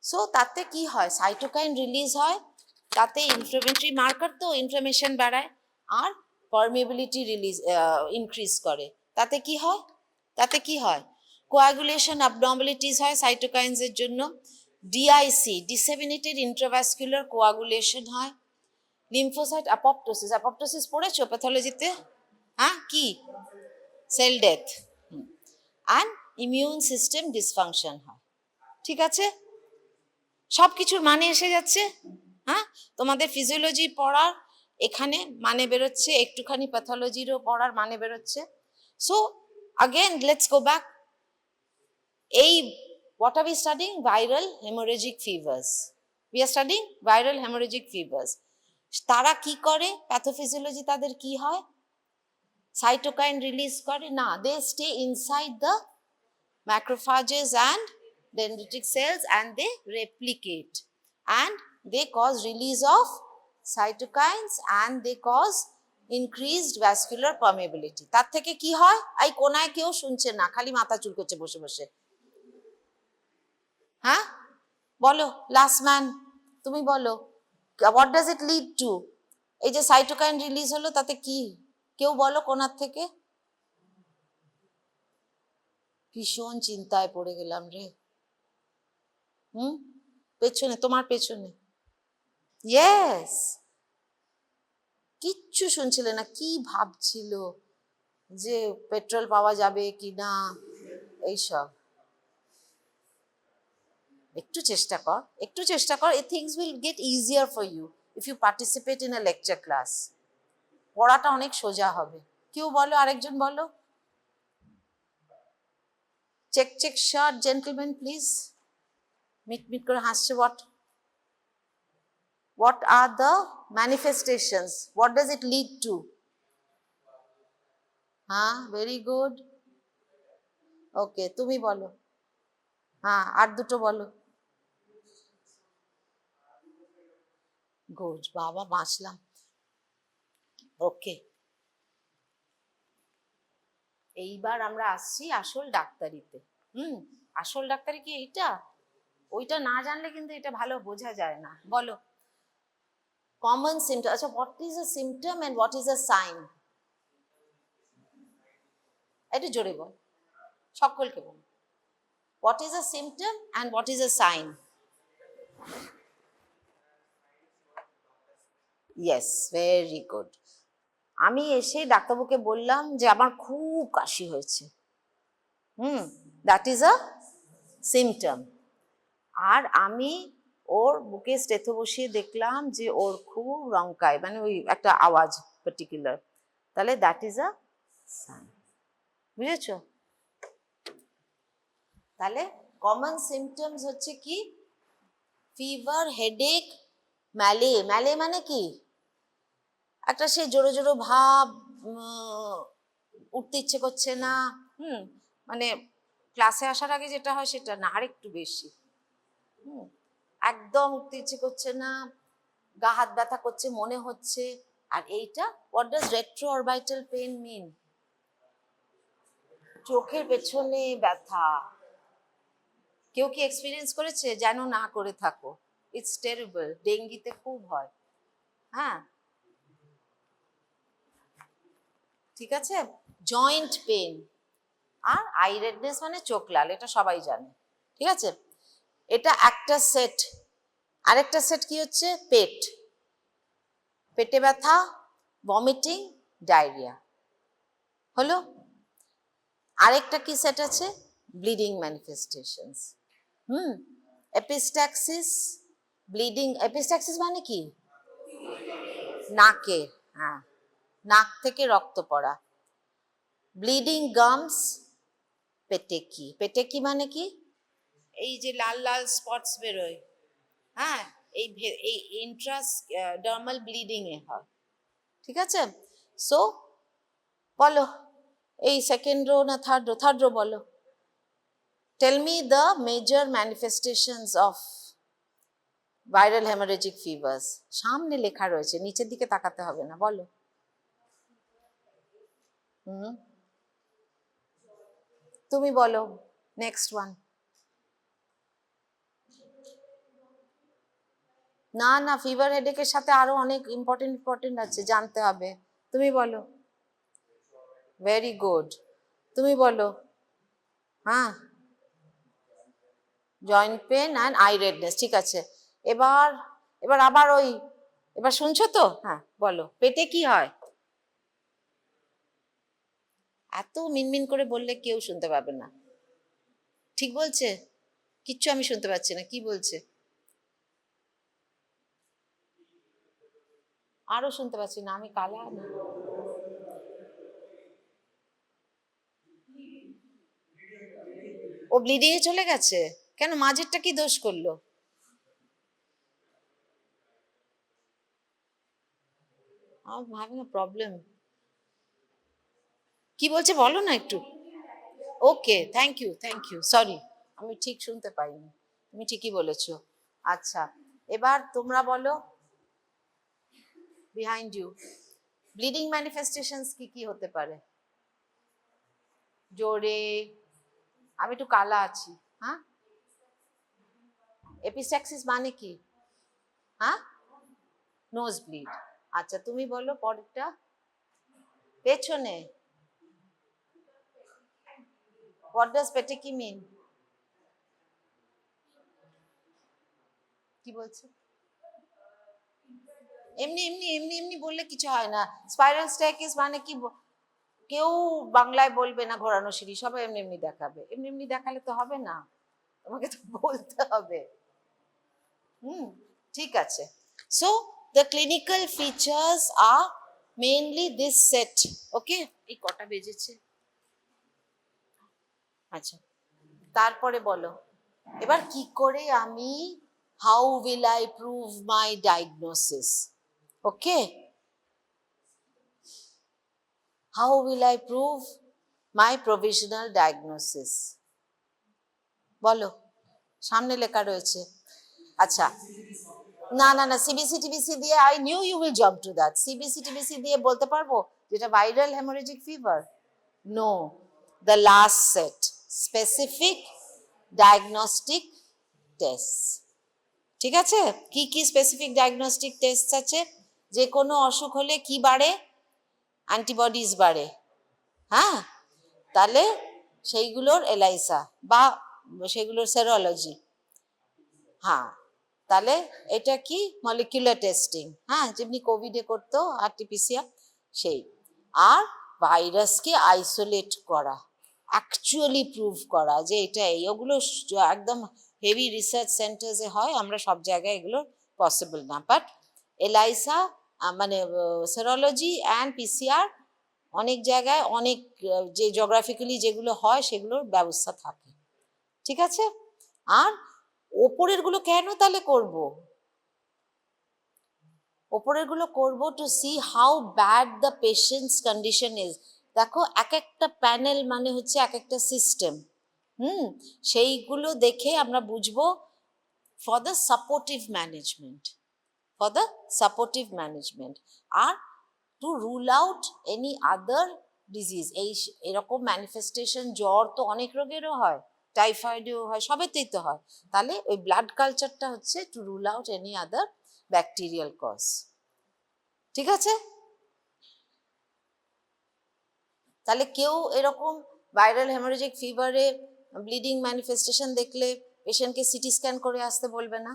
so তাতে কি হয়? সাইটোকাইন রিলিজ হয়, তাতে ইনফ্লামেটরি মার্কার তো ইনফ্লামেশন বাড়ায়, আর পারমিয়েবিলিটি রিলিজ ইনক্রিজ করে। তাতে কি হয়? তাতে কি হয়? কোয়াগুলেশন অ্যাবনর্মালিটিস হয় সাইটোকাইনসের জন্য। ডিআইসি, ডিসেমিনেটেড ইন্ট্রাভাস্কুলার কোয়াগুলেশন হয়। লিম্ফোসাইট অ্যাপপ্টোসিস, অ্যাপপ্টোসিস পড়েছো প্যাথোলজিতে? হ্যাঁ, কি? Sell death. And immune system dysfunction হয়। ঠিক আছে, সব কিছুর মানে এসে যাচ্ছে। হ্যাঁ, তোমাদের ফিজিওলজি পড়ার এখানে মানে বেরোচ্ছে, একটুখানি প্যাথোলজিরও পড়ার মানে বেরোচ্ছে। So again let's go back. What are we studying? Viral hemorrhagic fevers. We are studying viral hemorrhagic fevers. তারা কি করে? প্যাথোফিজিওলজি তাদের কি হয়? সাইটোকাইন রিলিজ করে না, they stay inside the macrophages and dendritic cells and they replicate and they cause release of cytokines and they cause increased vascular permeability. তার থেকে কি হয়? এই কোনায় কেউ শুনছে না, খালি মাথা চুলকোচ্ছে বসে বসে। হ্যাঁ, বলো, লাস্ট ম্যান, তুমি বলো, what does it lead two? এই যে সাইটোকাইন রিলিজ হলো, তাতে কি? কেউ বলো কোনার থেকে। ভীষণ চিন্তায় পড়ে গেলাম রে। পেছনে, তোমার পেছনে। ইয়েস, কিচ্ছু শুনছিলে না, কি ভাবছিল যে পেট্রোল পাওয়া যাবে কি না এইসব। একটু চেষ্টা কর, একটু চেষ্টা কর, things will get easier for you if you participate in a lecture class. পড়াটা অনেক সোজা হবে। কেউ বলো, আরেকজন বলো। Check check shirt gentleman please. মিট করে হাসছে। What are the manifestations? What does it lead to? Very good. Okay, তুমি বলো। আর দুটো বলো। গুড, বাবা বাঁচলাম। ওকে, এইবার আমরা আসছি আসল ডাক্তারিতে। আসল ডাক্তারি কি এইটা? ওইটা না জানলে কিন্তু এটা ভালো বোঝা যায় না। বলো, কমন সিমটম। আচ্ছা, what is a symptom and what is a sign? একটু জোরে বল, সকলকে বল। What is a symptom and what is a sign? Yes, very good. আমি এসে ডাক্তারবাবুকে বললাম যে আমার খুব কাশি হয়েছে। That is a symptom. আর আমি ওর বুকে স্টেথো বসিয়ে দেখলাম যে ওর খুব রঙ্কায়, মানে ওই একটা আওয়াজ পার্টিকুলার, তাহলে দ্যাট ইজ আ সাইন। বুঝেছ? তাহলে কমন সিমটমস হচ্ছে কি? ফিভার, হেডেক, ম্যালে। ম্যালে মানে কি? একটা সেই জোরো জোরো ভাব, উঠতে ইচ্ছে করছে না, মানে ক্লাসে আসার আগে যেটা হয় সেটা না, আর একটু বেশি। একদম উঠতে ইচ্ছে করছে না, গা হাত ব্যথা করছে মনে হচ্ছে। আর এইটা, what does retro orbital pain mean? চোখের পেছনে ব্যথা। কেউ কি এক্সপিরিয়েন্স করেছে? যেন না করে থাকো, ইটস টেরিবল। ডেঙ্গিতে খুব হয়। হ্যাঁ, ঠিক আছে। জয়েন্ট পেন আর আই রেডনেস মানে চোখ লাল, এটা সবাই জানে। ঠিক আছে, এটা একটা সেট। আরেকটা সেট কি হচ্ছে? পেট, পেটে ব্যথা, ভমিটিং, ডায়রিয়া। হলো। আরেকটা কি সেট আছে? Bleeding manifestations. Epistaxis, bleeding. Epistaxis মানে কি? নাকে, হ্যাঁ, নাক থেকে রক্ত পড়া। Bleeding gums, পেটেকি। পেটেকি মানে কি? এই যে লাল লাল স্পটস বেরোয়, হ্যাঁ, এই ইন্ট্রাস ডার্মাল ব্লিডিং এ হয়। ঠিক আছে। সো বলো, এই সেকেন্ড রো না থার্ড রো? থার্ড রো বলো। Tell me the major manifestations of viral haemorrhagic fevers. সামনে লেখা রয়েছে, নিচের দিকে তাকাতে হবে না, বলো। তুমি বলো, নেক্সট ওয়ান। না না, ফিভার হেডেকের সাথে আরো অনেক ইম্পর্টেন্ট আছে, জানতে হবে। তুমি বলো। ভেরি গুড, তুমি বলো। হ্যাঁ, joint pain and I redness, ঠিক আছে। এবার এবার আবার ওই, এবার শুনছো তো? হ্যাঁ বলো, পেটে কি হয়? এত মিনমিন করে বললে কেউ শুনতে পাবে না। ঠিক বলছে? কিচ্ছু আমি শুনতে পাচ্ছি না, কি বলছে? আরো শুনতে পাচ্ছি না, আমি কালা না। ও ব্লিডিং এ চলে গেছে? কেন, মাঝেরটা কি দোষ করলো? আমার ভাবি না প্রবলেম কি বলছে, বলো না একটু। ওকে, থ্যাংক ইউ, সরি, আমি ঠিক শুনতে পাইনি। তুমি ঠিকই বলেছো। আচ্ছা, এবার তোমরা বলো, বিহাইন্ড ইউ, ব্লিডিং ম্যানিফেস্টেশনস কি কি হতে পারে? জোরে, আমি একটু কালা আছি। হ্যাঁ, এপিস্ট্যাক্সিস মানে কি? হ্যাঁ, নোজ ব্লিড। আচ্ছা, তুমি বলো পরেরটা। পেছনে, হোয়াট ডাজ পেটেকি মিন? কি বলছে? এমনি এমনি এমনি এমনি বললে কিছু হয় না। স্পাইরাল স্ট্যারকেস মানে কি? কেউ বাংলায় বলবে না ঘোরানো সিঁড়ি, সবাই এমনি এমনি দেখাবে। এমনি এমনি দেখালে তো হবে না, তোমাকে তো বলতে হবে। ঠিক আছে। So the clinical features are mainly this set. Okay, এই কটা বেজেছে? আচ্ছা, তারপরে বলো, এবার কি করে আমি, how will I prove my diagnosis? Okay, how will I prove my provisional diagnosis? বলো, সামনে লেখা রয়েছে। আচ্ছা, না না না, সিবিসি টিবিসি দিয়ে, I knew you will jump to that. CBC TBC দিয়ে বলতে পারবো যেটা viral haemorrhagic fever? No, the last set, specific diagnostic test. ঠিক আছে, কি কি স্পেসিফিক ডায়াগনস্টিক টেস্ট আছে? যে কোনো অসুখ হলে কি বাড়ে? অ্যান্টিবডিজ বাড়ে। হ্যাঁ, তাহলে সেইগুলোর এলাইসা বা সেগুলোর সেরোলজি। হ্যাঁ, তাহলে এটা কি? Molecular testing. হ্যাঁ, যেমনি কোভিডে করতো আরটিপিসিআর, সেই। আর ভাইরাসকে আইসোলেট করা, অ্যাকচুয়ালি প্রুভ করা যে এটা এই, ওগুলো একদম হেভি রিসার্চ সেন্টার্সে হয়, আমরা সব জায়গায় এগুলো পসিবল না। বাট এলাইসা মানে সেরোলজি অ্যান্ড পিসিআর অনেক জায়গায় অনেক যে জিওগ্রাফিক্যালি যেগুলো হয় সেগুলোর ব্যবস্থা থাকে, ঠিক আছে। আর ওপরের গুলো কেন তাহলে করব, ওপরের গুলো করবো to see how bad the patient's condition is. দেখো এক একটা প্যানেল মানে হচ্ছে এক একটা সিস্টেম, সেইগুলো দেখে আমরা বুঝবো for the supportive management, for the supportive management. আর to rule out any other disease, এই এরকম ম্যানিফেস্টেশন, জ্বর তো অনেক রোগেরও হয়, টাইফয়েডেও হয়, সবেতেই তো হয়, তাহলে ওই ব্লাড কালচারটা হচ্ছে to rule out any other bacterial cause, ঠিক আছে। তাহলে কেউ এরকম ভাইরাল হেমোরেজিক ফিভারে ব্লিডিং ম্যানিফেস্টেশন দেখলে পেশেন্টকে সিটি স্ক্যান করে আসতে বলবে না,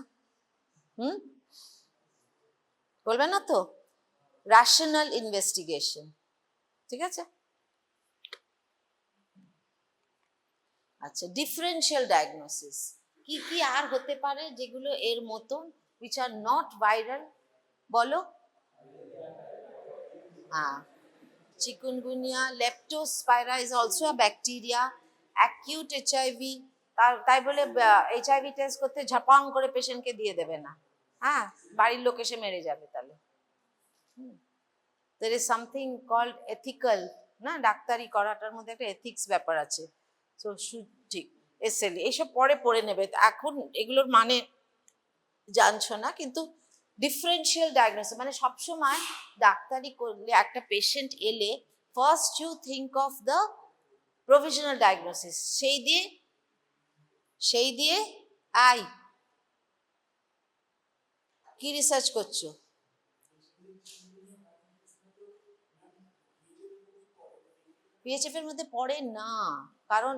বলবে না তো, রেশনাল ইনভেস্টিগেশন, ঠিক আছে। আচ্ছা, ডিফারেন্সিয়াল ডায়াগনোসিস কি কি আর হতে পারে যেগুলো এর মতন, which are not viral, বলো। হ্যাঁ, chikungunya, leptospira is also a bacteria, acute HIV, তাই বলে HIV টেস্ট করতে ঝাপাং করে পেশেন্টকে দিয়ে দেবে না, হ্যাঁ, বাড়ির লোক এসে মেরে যাবে তাহলে। there is something called ethical, না, ডাক্তারি করাটার মধ্যে একটা এথিক্স ব্যাপার আছে, সো ঠিক এসএলই এইসব পরে পড়ে নেবে, এখন এগুলোর মানে জানছো না। কিন্তু ডিফারেন্সিয়াল ডায়াগনোসিস মানে সবসময় ডাক্তারি করলে একটা পেশেন্ট এলে first you think of the provisional diagnosis, সেই দিয়ে আই কি রিসার্চ করছো, পিএইচএফ এর মধ্যে পড়ে না, কারণ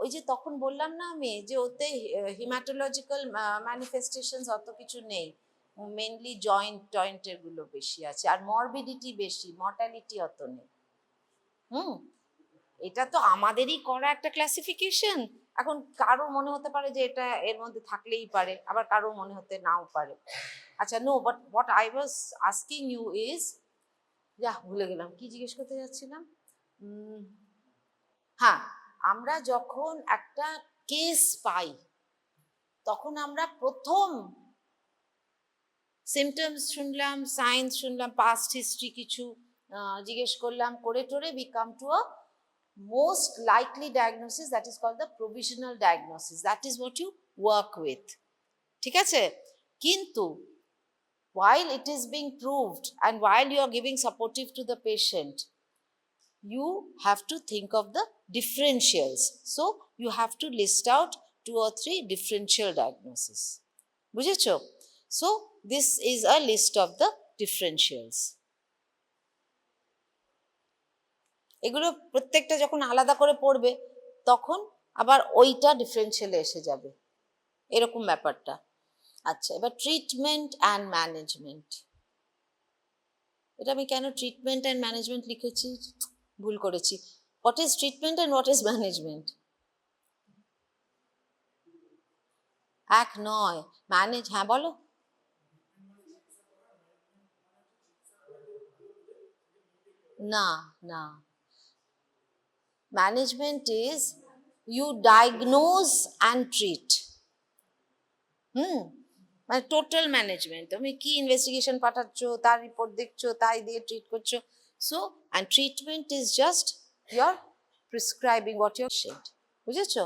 ওই যে তখন বললাম না আমি যে ওতে হিমাটোলজিক্যাল ম্যানিফেস্টেশনস অত কিছু নেই, মেনলি জয়েন্টের গুলো বেশি আছে, আর মরবিডিটি বেশি, মর্টালিটি অত নেই। এটা তো আমাদেরই করা একটা ক্লাসিফিকেশন, এখন কারো মনে হতে পারে যে এটা এর মধ্যে থাকলেই পারে, আবার কারো মনে হতে নাও পারে। আচ্ছা, no, but what I was asking you is, ভুলে গেলাম কি জিজ্ঞেস করতে যাচ্ছিলাম। হ্যাঁ, আমরা যখন একটা কেস পাই তখন আমরা প্রথম সিমটমস শুনলাম, সাইন্স শুনলাম, পাস্ট হিস্ট্রি কিছু জিজ্ঞেস করলাম, করে টোরে we come to a most likely diagnosis, that is called the provisional diagnosis, that is what you work with, ঠিক আছে। কিন্তু while it is being proved and while you are giving supportive to the patient, you have to think of the differentials, so you have to list out 2 or 3 differential diagnoses, বুঝেছো। So this is a list of the differentials, এগুলো প্রত্যেকটা যখন আলাদা করে পড়বে তখন আবার ওইটা ডিফারেন্সিয়ালে এসে যাবে, এরকম ব্যাপারটা। আচ্ছা, এবার ট্রিটমেন্ট অ্যান্ড ম্যানেজমেন্ট, এটা আমি কেন ট্রিটমেন্ট অ্যান্ড ম্যানেজমেন্ট লিখেছি, ভুল করেছি। What is treatment and what is management, এক নয়, ম্যানেজ, হ্যাঁ বলো। না না, management is you diagnose and treat, মানে টোটাল ম্যানেজমেন্ট, তুমি কি ইনভেস্টিগেশন পাঠাচ্ছ, তার রিপোর্ট দেখছো, তাই দিয়ে ট্রিট করছো। So and treatment is just your prescribing what your patient, বুঝেছো,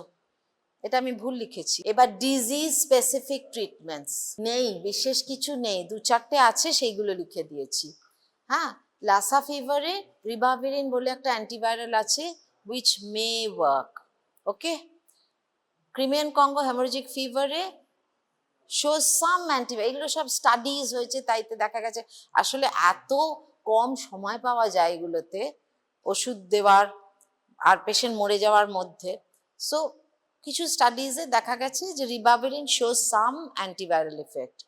এটা আমি ভুল লিখেছি। এবার ডিজিজ স্পেসিফিক ট্রিটমেন্টস নেই, বিশেষ কিছু নেই, 2-4টে আছে, সেইগুলো লিখে দিয়েছি। হ্যাঁ, লাসা ফিভারে রিবাভিরিন বলে একটা অ্যান্টিভাইরাল আছে which may work, okay. Crimean Congo haemorrhagic ফিভারে shows some অ্যান্টিভাইরাল, এগুলো সব স্টাডিজ হয়েছে, তাইতে দেখা গেছে আসলে এত কম সময় পাওয়া যায় এগুলোতে ওষুধ দেওয়ার আর পেশেন্ট মরে যাওয়ার মধ্যে। সো কিছু স্টাডিজে দেখা গেছে যে ribavirin shows some antiviral effect.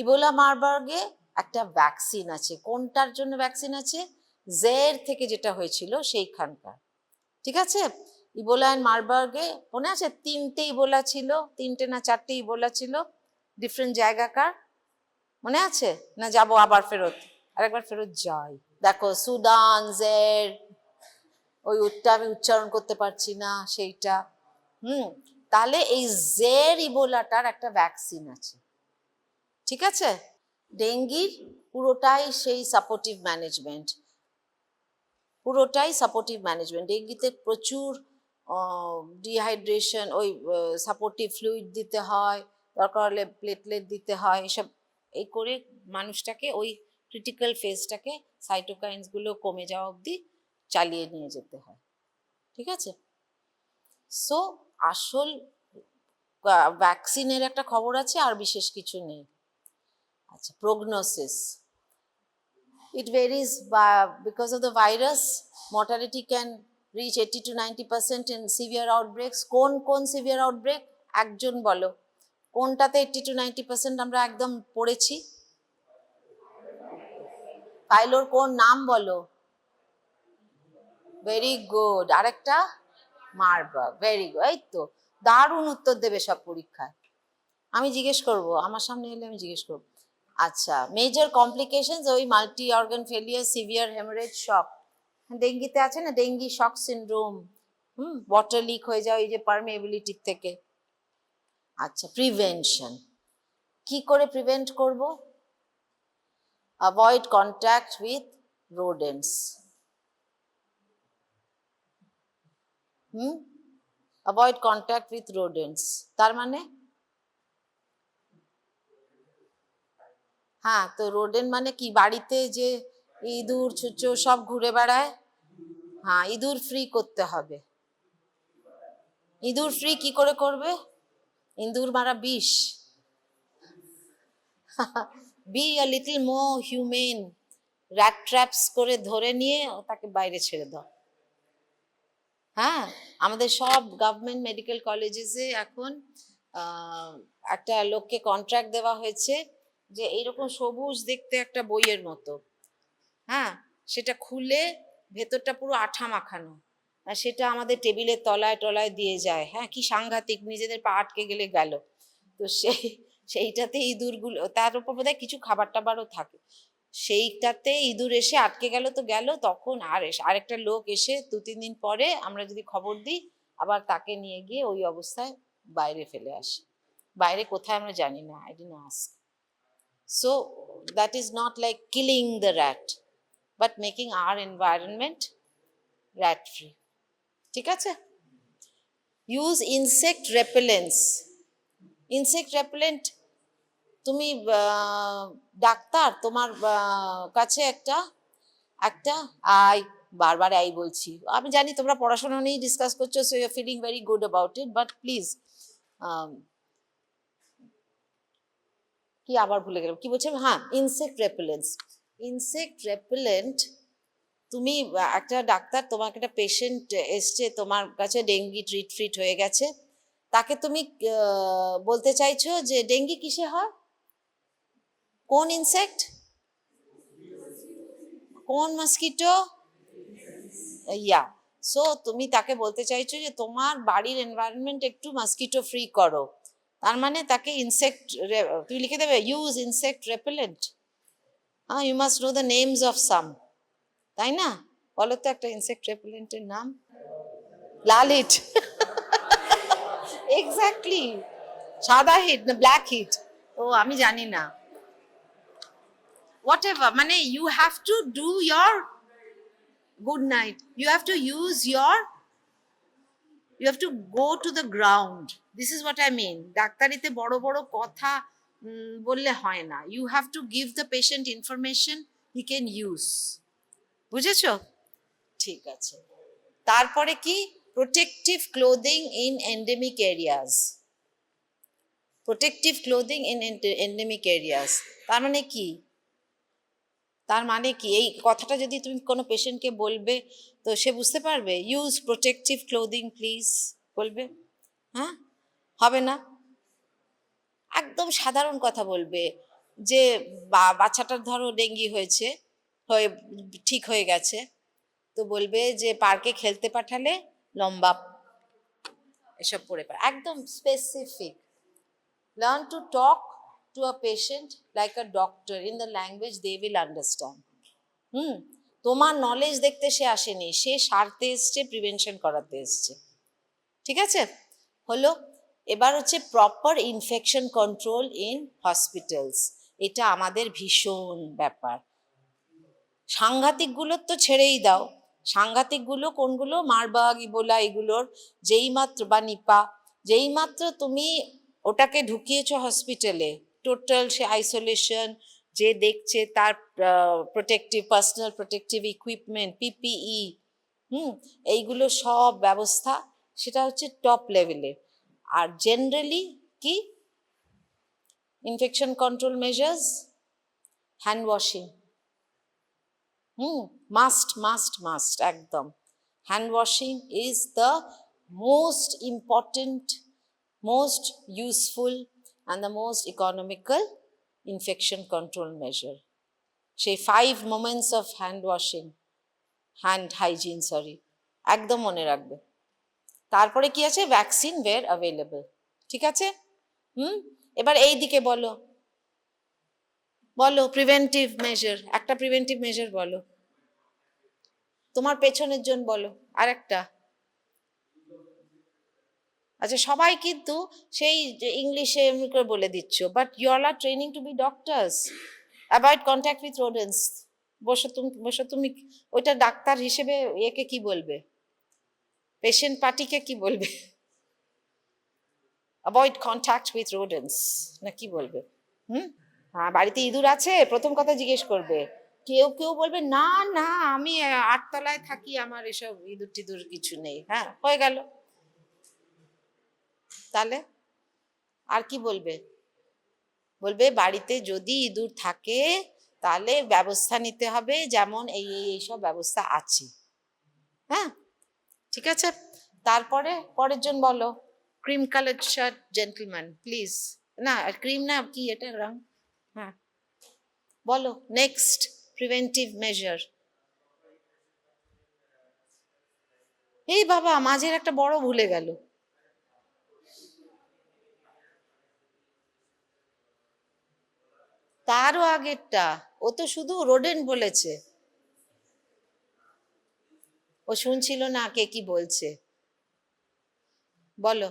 Ebola মারবার্গে একটা ভ্যাকসিন আছে। কোনটার জন্য ভ্যাকসিন আছে? জের থেকে যেটা হয়েছিল সেইখানকার, ঠিক আছে? ইবোলা অ্যান্ড মারবার্গে মনে আছে 3টে ইবোলা ছিল, 3টে না 4টে ইবোলা ছিল, ডিফারেন্ট জায়গাকার, মনে আছে? না যাবো আবার ফেরত, আরেকবার ফেরত যাই। দেখো সুদান, জের, ওই উটটা আমি উচ্চারণ করতে পারছি না সেইটা। তাহলে এই জের ইবোলাটার একটা ভ্যাকসিন আছে, ঠিক আছে? ডেঙ্গির পুরোটাই সেই সাপোর্টিভ ম্যানেজমেন্ট, পুরোটাই সাপোর্টিভ ম্যানেজমেন্ট। ডেঙ্গিতে প্রচুর ডিহাইড্রেশন, ওই সাপোর্টিভ ফ্লুইড দিতে হয়, দরকার হলে প্লেটলেট দিতে হয়, এসব এই করে মানুষটাকে ওই ক্রিটিক্যাল ফেজটাকে সাইটোকাইন্সগুলো কমে যাওয়া অবধি চালিয়ে নিয়ে যেতে হয়, ঠিক আছে? সো আসল ভ্যাকসিনের একটা খবর আছে, আর বিশেষ কিছু নেই। আচ্ছা, prognosis, it varies because of the virus. Mortality can reach 80 to 90% in severe outbreaks. কোন সিভিয়ার আউটব্রেক একজন বলো, কোনটাতে 80 to 90% আমরা একদম পড়েছি? ফাইলোর কোন নাম বলো? Very good. আরেকটা? মারবার্গ। Very good. এই তো দারুণ উত্তর দেবে সব পরীক্ষায়। আমি জিজ্ঞেস করব, আমার সামনে এলে আমি জিজ্ঞেস করব। আচ্ছা, মেজর কমপ্লিকেশনস, ওই multi organ failure, severe haemorrhage, shock. ডেঙ্গিতে আছে না dengue shock syndrome, water leak হয়ে যায় ওই যে পারমেবিলিটির থেকে। আচ্ছা, প্রিভেনশন কি করে প্রিভেন্ট করব? Avoid contact with rodents. Avoid contact with rodents তার মানে? হ্যাঁ, তো রোডেন্ট মানে কি? বাড়িতে যে ইঁদুর ছুঁচো সব ঘুরে বেড়ায়, হ্যাঁ, ইঁদুর ফ্রি করতে হবে। ইঁদুর ফ্রি কি করে করবে? ইঁদুর মারা বিষ। Be a little more human, rat traps করে ধরে নিয়ে তাকে বাইরে ছেড়ে দাও। হ্যাঁ, আমাদের সব গভর্নমেন্ট মেডিকেল কলেজেসে এখন একটা লোককে কন্ট্রাক্ট দেওয়া হয়েছে যে এইরকম সবুজ দেখতে একটা বইয়ের মতো, হ্যাঁ, সেটা খুলে ভেতরটা পুরো আঠা মাখানো, আর সেটা আমাদের টেবিলের তলায় টলায় দিয়ে যায়। হ্যাঁ, কি সাংঘাতিক, নিজেদের পা আটকে গেলে গেল। তো সেইটাতে ইঁদুরগুলো, তার উপর বোধহয় কিছু খাবার টাবারও থাকে, সেইটাতে ইঁদুর এসে আটকে গেল তো গেল, তখন আরেকটা লোক এসে 2-3 দিন পরে আমরা যদি খবর দিই, আবার তাকে নিয়ে গিয়ে ওই অবস্থায় বাইরে ফেলে আসে। বাইরে কোথায় আমরা জানি না, I didn't ask. So that is not like killing the rat, but making our environment rat free, ঠিক আছে? Use insect repellents. Insect repellent, তুমি ডাক্তার, তোমার কাছে একটা আই, বারবার আই বলছি, আমি জানি তোমরা পড়াশোনা নিয়েই ডিসকাস করছো, so you are feeling very good about it, but please, কি আবার ভুলে গেলাম কি বলছি, হ্যাঁ, ইনসেক্ট রেপেলেন্টস। ইনসেক্ট রেপেলেন্ট, তুমি একটা ডাক্তার, তোমার একটা পেশেন্ট এসছে তোমার কাছে, ডেঙ্গি ট্রিট হয়ে গেছে, তাকে তুমি বলতে চাইছো যে ডেঙ্গি কিসে হয়, কোন ইনসেক্ট, কোন মস্কিটো, ইয়া। সো তুমি তাকে বলতে চাইছো যে তোমার বাড়ির এনভায়রনমেন্ট একটু মস্কিটো ফ্রি করো, তার মানে তাকে ইনসেক্ট, তুমি লিখে দেবে ইউজ ইনসেক্ট রেপেলেন্ট। হ্যাঁ, you must know the names of some, তাই না? বলো তো একটা ইনসেক্ট রেপেলেন্টের নাম। লাল হিট। এক্স্যাক্টলি। সাদা হিট না ব্ল্যাক হিট? ও আমি জানি না। হোয়াট এভার, মানে you have to do your Good Knight, you have to use your, you have to go to the ground. This is what I mean. ডাক্তারিতে বড় বড় কথা বললে হয় না, you have to give the patient information he can use. বুঝেছো? ঠিক আছে। তারপরে কি? Protective clothing in endemic areas. Protective clothing in endemic areas তার মানে কি? তার মানে কি এই কথাটা যদি তুমি কোনো পেশেন্টকে বলবে তো সে বুঝতে পারবে? ইউজ প্রোটেক্টিভ ক্লোদিং প্লিজ বলবে? হ্যাঁ, হবে না। একদম সাধারণ কথা বলবে, যে বাচ্চাটার ধরো ডেঙ্গি হয়েছে, হয়ে ঠিক হয়ে গেছে, তো বলবে যে পার্কে খেলতে পাঠালে লম্বা এসব পড়ে পারে, একদম specific. Learn to talk to a patient like a doctor in the language they will understand. তোমার নলেজ দেখতে সে আসেনি, সে সারতে এসছে, প্রিভেনশন করাতে এসছে। ঠিক আছে, হলো। এবার হচ্ছে proper infection control in hospitals. এটা আমাদের ভীষণ ব্যাপার। সাংঘাতিকগুলোর তো ছেড়েই দাও, সাংঘাতিকগুলো কোনগুলো, মারবাগ, ইবোলা, এগুলোর যেই মাত্র, বা নিপা, যেই মাত্র তুমি ওটাকে ঢুকিয়েছো হসপিটালে, টোটাল সে আইসোলেশন, যে দেখছে তার protective, personal protective equipment, PPE, এইগুলো সব ব্যবস্থা, সেটা হচ্ছে টপ লেভেলের। আর জেনারেলি কি infection control measures, hand washing, must একদম। Hand washing is the most important, most useful and the most economical infection control measure. সেই 5 moments of hand washing, hand hygiene, sorry, একদম মনে রাখবে। তারপরে কি আছে, ভ্যাকসিন ওয়ের অ্যাভেলেবল। ঠিক আছে, এবার এই দিকে বলো, বলো প্রিভেন্টিভ মেজার, একটা প্রিভেন্টিভ মেজার বলো, তোমার পেছনের জন বলো আর একটা। আচ্ছা, সবাই কিন্তু সেই ইংলিশে এমনি করে বলে দিচ্ছ, but you all are training to be doctors. Avoid contact with rodents. বসো তুমি, ওইটা ডাক্তার হিসেবে একে কি বলবে, পেশেন্ট পার্টিকে কি বলবে? অ্যাভয়েড কন্ট্যাক্ট উইথ রোডেন্টস না কি বলবে? হ্যাঁ, বাড়িতে ইঁদুর আছে প্রথম কথা জিজ্ঞেস করবে। কেউ কেউ বলবে না না, আমি 8 তলায় থাকি, আমার এসব ইঁদুর টিঁদুর কিছু নেই। হ্যাঁ, হয়ে গেল। তাহলে আর কি বলবে? বলবে বাড়িতে যদি ইঁদুর থাকে তাহলে ব্যবস্থা নিতে হবে, যেমন এইসব ব্যবস্থা আছে। হ্যাঁ, ঠিক আছে। তারপরে পরের জন বলো, cream colour shirt gentleman please. না, ক্রিম না, কি এটা রং? হ্যাঁ, বলো নেক্সট প্রিভেন্টিভ মেজার। এই বাবা, মাঝের একটা বড় ভুলে গেল। তারও আগেরটা, ও তো শুধু রোডেন্ট বলেছে, ও শুনছিল না কে কি বলছে। বলো।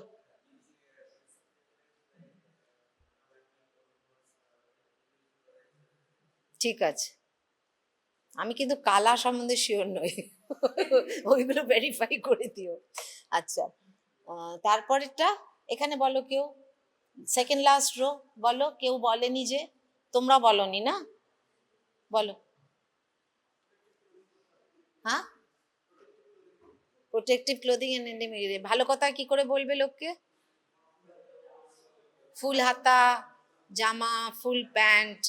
ঠিক আছে, আমি কিন্তু কালা সম্বন্ধে শিওর নই, ওইগুলো ভেরিফাই করে দিও। আচ্ছা, তারপরেরটা এখানে বলো কেউ, সেকেন্ড লাস্ট রো, বলো কেউ বলেনি যে, তোমরা বলনি না, বলো। হ্যাঁ, প্রোটেক্টিভ ক্লোদিং এন্ড, ভালো কথা কি করে বলবে লোককে? ফুল হাতা জামা, ফুল প্যান্ট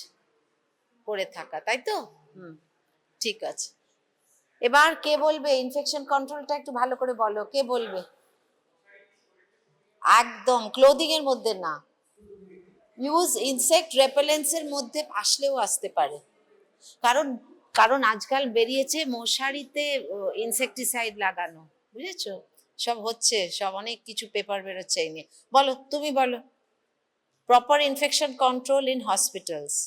পরে থাকা, তাই তো? ঠিক আছে। এবার কে বলবে ইনফেকশন কন্ট্রোলটা একটু ভালো করে বলো, কে বলবে? একদম ক্লোদিং এর মধ্যে না, ইউজ ইনসেক্ট রেপেলেন্সের মধ্যে আসলেও আসতে পারে। কারণ কারণ আজকাল বেরিয়েছে মশারিতে ইনসেকটিসাইড লাগানো, বুঝেছো? সব হচ্ছে, সব অনেক কিছু পেপার বেরোচ্ছে এই নিয়ে। বলো, তুমি বলো। Proper infection control in hospitals.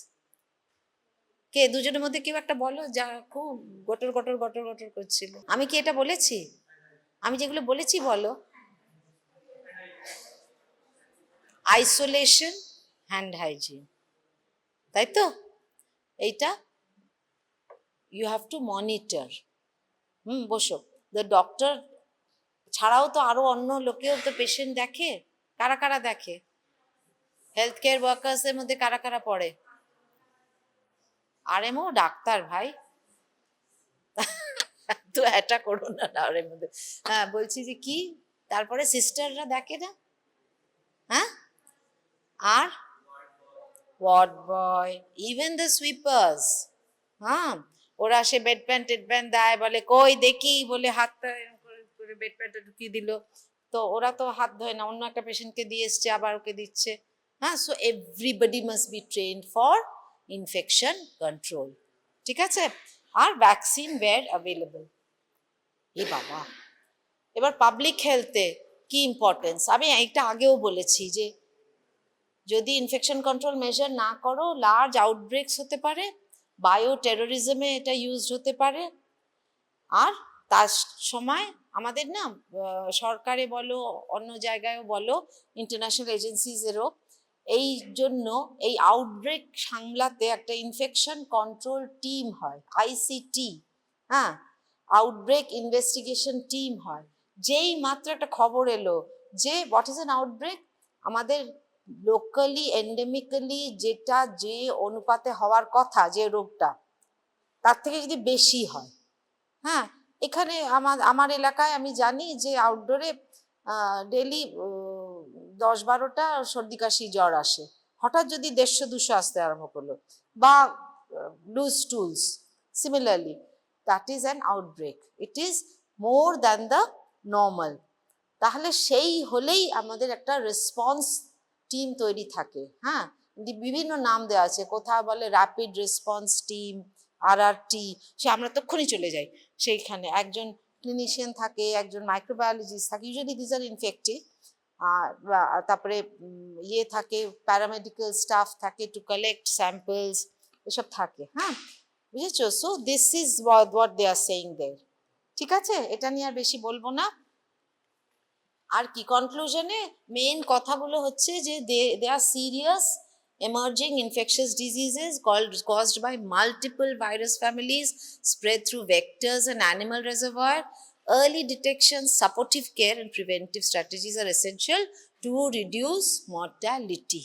কে দুজনের মধ্যে কেউ একটা বলো, যা খুব গটর গটর গটর গটর করছিল। আমি কি এটা বলেছি? আমি যেগুলো বলেছি বলো। আইসোলেশন, হ্যান্ড হাইজিন, তাই তো? এইটা ইউ হ্যাভ টু মনিটর। বসো। দ্য ডক্টর ছাড়াও তো আরো অন্য লোকেও তো পেশেন্ট দেখে। কারা কারা দেখে? হেলথ কেয়ার ওয়ার্কার্স এর মধ্যে কারা কারা পড়ে? আরএমও ডাক্তার ভাই, তো এটা করো না আর এর মধ্যে। হ্যাঁ, বলছি যে কি, তারপরে সিস্টাররা দেখে না? হ্যাঁ, আর ওয়ার্ড বয়, ইভেন দ্য সুইপার্স। হ্যাঁ, ওরা সে বেড প্যান টেড প্যান দেয়, বলে কই দেখি, বলে হাতটা এরকম করে বেড প্যানটা ঢুকিয়ে দিল, তো ওরা তো হাত ধোয় না, অন্য একটা পেশেন্টকে দিয়ে এসছে আবার ওকে দিচ্ছে। হ্যাঁ, so everybody must be trend for infection control. ঠিক আছে, আর ভ্যাকসিন ওয়্যার অ্যাভেলেবল। এ বাবা, এবার পাবলিক হেলথে কি ইম্পর্টেন্স, আমি একটা আগেও বলেছি যে যদি ইনফেকশন কন্ট্রোল মেজার না করো লার্জ আউটব্রেকস হতে পারে, বায়ো টেরোরিজমে এটা ইউজড হতে পারে। আর তার সময় আমাদের না সরকারে বলো অন্য জায়গায়ও বলো ইন্টারন্যাশনাল এজেন্সিজেরও এই জন্য এই আউটব্রেক সামলাতে একটা ইনফেকশন কন্ট্রোল টিম হয়, আইসিটি, হ্যাঁ, আউটব্রেক ইনভেস্টিগেশন টিম হয়। যেই মাত্র একটা খবর এলো যে হোয়াট ইজ অ্যান আউটব্রেক, আমাদের লোকালি এন্ডেমিক্যালি যেটা যে অনুপাতে হওয়ার কথা যে রোগটা তার থেকে যদি বেশি হয়, হ্যাঁ, এখানে আমার এলাকায় আমি জানি যে আউটডোরে ডেলি 10-12টা সর্দি কাশি জ্বর আসে, হঠাৎ যদি 150-200 আসতে আরম্ভ করলো, বা loose stools similarly, that is an outbreak, it is more than the normal. তাহলে সেই হলেই আমাদের একটা রেসপন্স টিম তৈরি থাকে, হ্যাঁ, বিভিন্ন নাম দেওয়া আছে, কোথাও বলে র্যাপিড রেসপন্স টিম, RRT, সে আমরা তক্ষুনি চলে যাই সেইখানে, একজন ক্লিনিশিয়ান থাকে, একজন মাইক্রোবায়োলজিস্ট থাকে, ইউজুয়ালি দিজ আর ইনফেক্টিভ, আর তারপরে ইয়ে থাকে, প্যারামেডিক্যাল স্টাফ থাকে টু কালেক্ট স্যাম্পলস, এসব থাকে, হ্যাঁ, বুঝেছো? So this is what they are saying there. ঠিক আছে, এটা নিয়ে আর বেশি বলবো না। আর কি কনক্লুশনে মেইন কথাগুলো হচ্ছে যে দে আর serious emerging infectious diseases caused by multiple virus families spread through vectors and animal reservoir. Early detection, supportive care and preventive strategies are essential to reduce mortality.